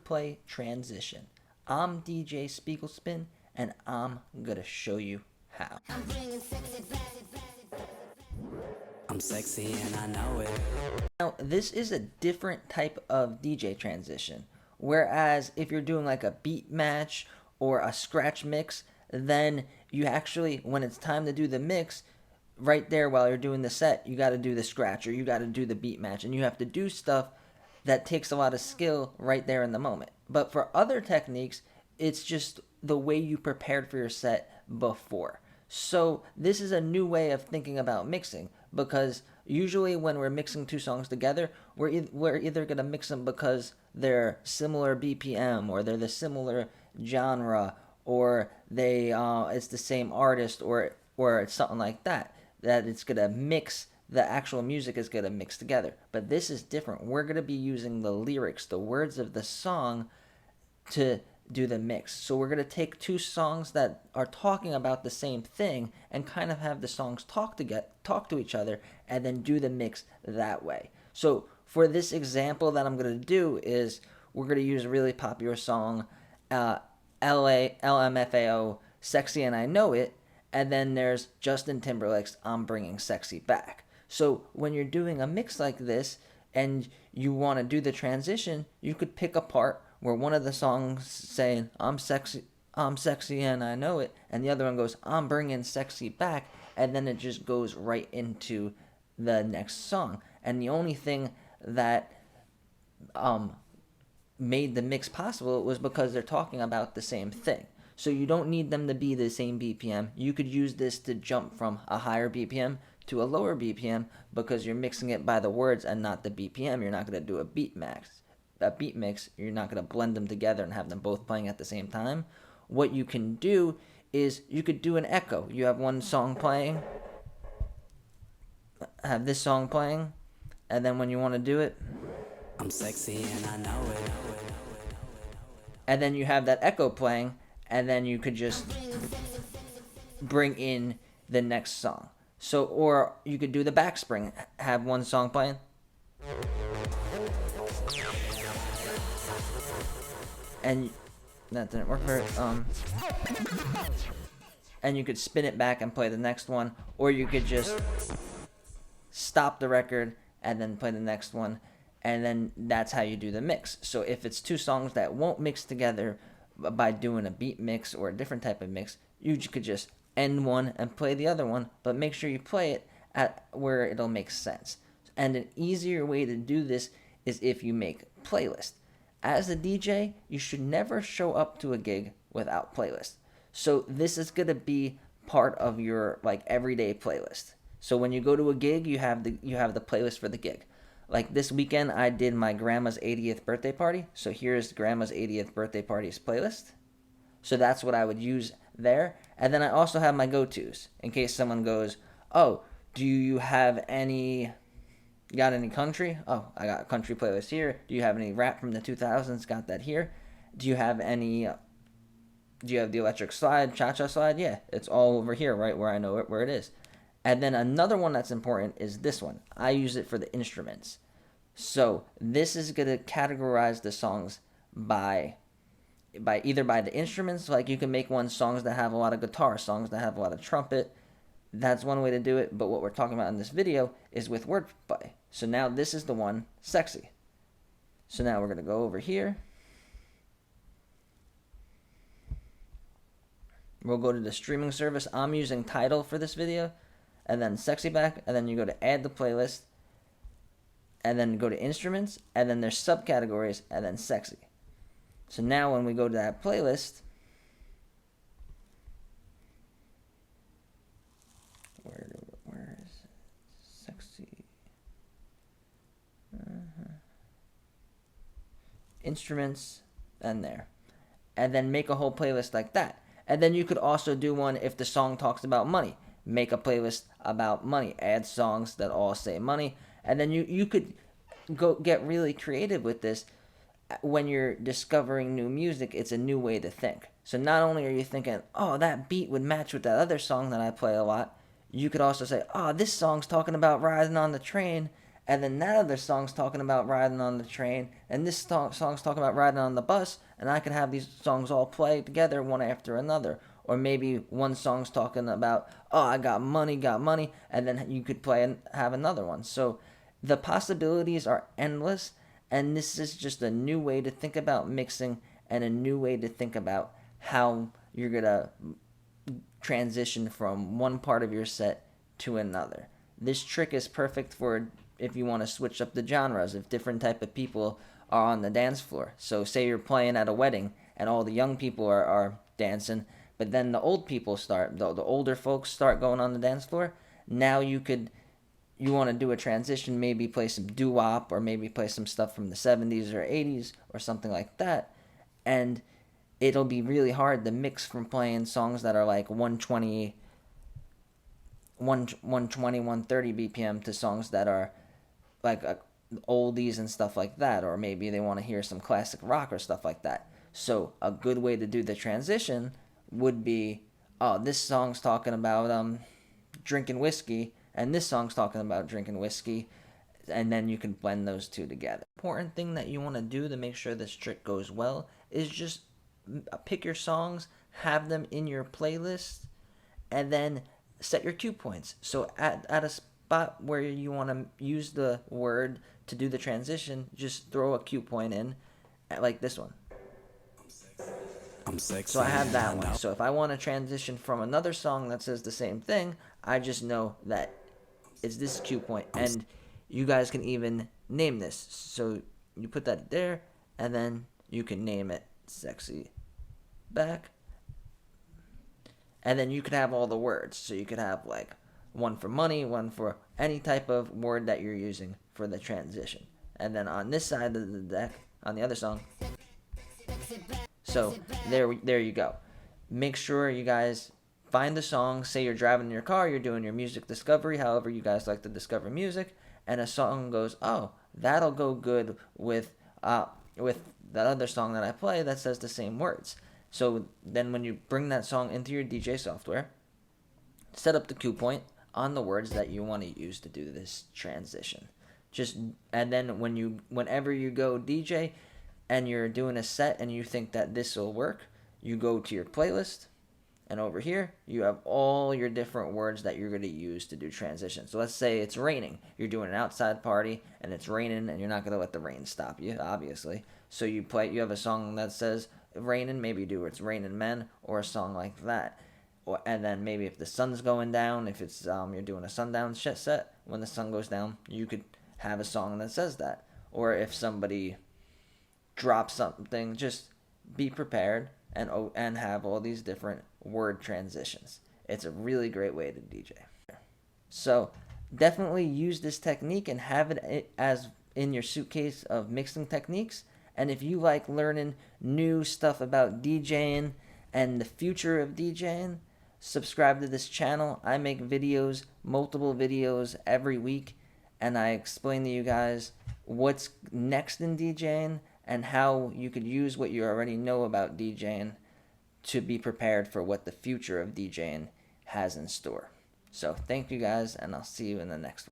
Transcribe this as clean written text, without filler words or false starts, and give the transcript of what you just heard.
play transition. I'm DJ Spiegel Spin, and I'm gonna show you how. I'm sexy and I know it. Now, this is a different type of DJ transition. Whereas if you're doing like a beat match or a scratch mix, then you actually, when it's time to do the mix, right there while you're doing the set, you got to do the scratch or you got to do the beat match, and you have to do stuff that takes a lot of skill right there in the moment. But for other techniques, it's just the way you prepared for your set before. So this is a new way of thinking about mixing, because usually when we're mixing two songs together, we're either going to mix them because they're similar BPM, or they're the similar genre, or they it's the same artist, or it's something like that, that it's going to mix, the actual music is going to mix together. But this is different. We're going to be using the lyrics, the words of the song, to do the mix. So we're going to take two songs that are talking about the same thing and kind of have the songs talk to each other, and then do the mix that way. So for this example that I'm going to do is, we're going to use a really popular song, LMFAO, Sexy and I Know It, and then there's Justin Timberlake's I'm Bringing Sexy Back. So when you're doing a mix like this and you want to do the transition, you could pick a part where one of the songs saying I'm sexy and I know it, and the other one goes I'm bringing sexy back, and then it just goes right into the next song. And the only thing that made the mix possible was because they're talking about the same thing. So you don't need them to be the same BPM. You could use this to jump from a higher BPM to a lower BPM, because you're mixing it by the words and not the BPM. You're not going to do a beat mix. You're not going to blend them together and have them both playing at the same time. What you can do is you could do an echo. You have one song playing, have this song playing, and then when you want to do it, I'm sexy and I know it. and then you have that echo playing, and then you could just bring in the next song. So, or you could do the backspring, have one song playing, and that didn't work very and you could spin it back and play the next one, or you could just stop the record and then play the next one, and then that's how you do the mix. So if it's two songs that won't mix together by doing a beat mix or a different type of mix, you could just end one and play the other one, but make sure you play it at where it'll make sense. And an easier way to do this is if you make playlists. As a DJ, you should never show up to a gig without playlist. So this is going to be part of your like everyday playlist. So when you go to a gig, you have the playlist for the gig. Like this weekend, I did my grandma's 80th birthday party. So here's grandma's 80th birthday party's playlist. So that's what I would use there. And then I also have my go-tos in case someone goes, oh, do you have any... got any country? Oh, I got a country playlist here. Do you have any rap from the 2000s? Got that here. Do you have do you have the electric slide, cha-cha slide? Yeah, it's all over here, right where I know it, where it is. And then another one that's important is this one. I use it for the instruments. So this is going to categorize the songs by either by the instruments, like you can make one songs that have a lot of guitar, songs that have a lot of trumpet. That's one way to do it, but what we're talking about in this video is with wordplay. So now this is the one, sexy. So now we're going to go over here. We'll go to the streaming service. I'm using Tidal for this video, and then sexy back, and then you go to add the playlist, and then go to instruments, and then there's subcategories, and then sexy. So now when we go to that playlist, where is it? Sexy? Instruments, and there. And then make a whole playlist like that. And then you could also do one if the song talks about money. Make a playlist about money. Add songs that all say money. And then you could go get really creative with this. When you're discovering new music, it's a new way to think. So not only are you thinking, oh, that beat would match with that other song that I play a lot, you could also say, oh, this song's talking about riding on the train, and then that other song's talking about riding on the train, and this song's talking about riding on the bus, and I could have these songs all play together one after another. Or maybe one song's talking about, oh, I got money, and then you could play and have another one. So the possibilities are endless, and this is just a new way to think about mixing and a new way to think about how you're going to transition from one part of your set to another. This trick is perfect for if you want to switch up the genres, if different type of people are on the dance floor. So say you're playing at a wedding and all the young people are dancing, but then the old people the older folks start going on the dance floor. Now you want to do a transition, maybe play some doo-wop or maybe play some stuff from the 70s or 80s or something like that. And it'll be really hard to mix from playing songs that are like 120, 130 BPM to songs that are like oldies and stuff like that, or maybe they want to hear some classic rock or stuff like that. So a good way to do the transition would be, oh, this song's talking about drinking whiskey, and this song's talking about drinking whiskey, and then you can blend those two together. Important thing that you want to do to make sure this trick goes well is just pick your songs, have them in your playlist, and then set your cue points. So at a spot where you want to use the word to do the transition, just throw a cue point in, like this one. So I have that one. So if I want to transition from another song that says the same thing, I just know that it's this cue point. And you guys can even name this. So you put that there, and then you can name it Sexy Back. And then you could have all the words. So you could have like one for money, one for any type of word that you're using for the transition. And then on this side of the deck, on the other song, so there you go. Make sure you guys find the song. Say you're driving in your car, you're doing your music discovery, however you guys like to discover music, and a song goes, oh, that'll go good with that other song that I play that says the same words. So then when you bring that song into your DJ software, set up the cue point on the words that you want to use to do this transition. And then whenever you go DJ and you're doing a set and you think that this will work, you go to your playlist, and over here you have all your different words that you're going to use to do transitions. So let's say it's raining. You're doing an outside party and it's raining, and you're not going to let the rain stop you, obviously. So you have a song that says raining, maybe do It's Raining Men or a song like that. And then maybe if the sun's going down, if it's you're doing a sundown set, when the sun goes down, you could have a song that says that. Or if somebody drops something, just be prepared and have all these different word transitions. It's a really great way to DJ. So definitely use this technique and have it as in your suitcase of mixing techniques. And if you like learning new stuff about DJing and the future of DJing, subscribe to this channel. I make videos, multiple videos every week, and I explain to you guys what's next in DJing and how you could use what you already know about DJing to be prepared for what the future of DJing has in store. So thank you guys, and I'll see you in the next one.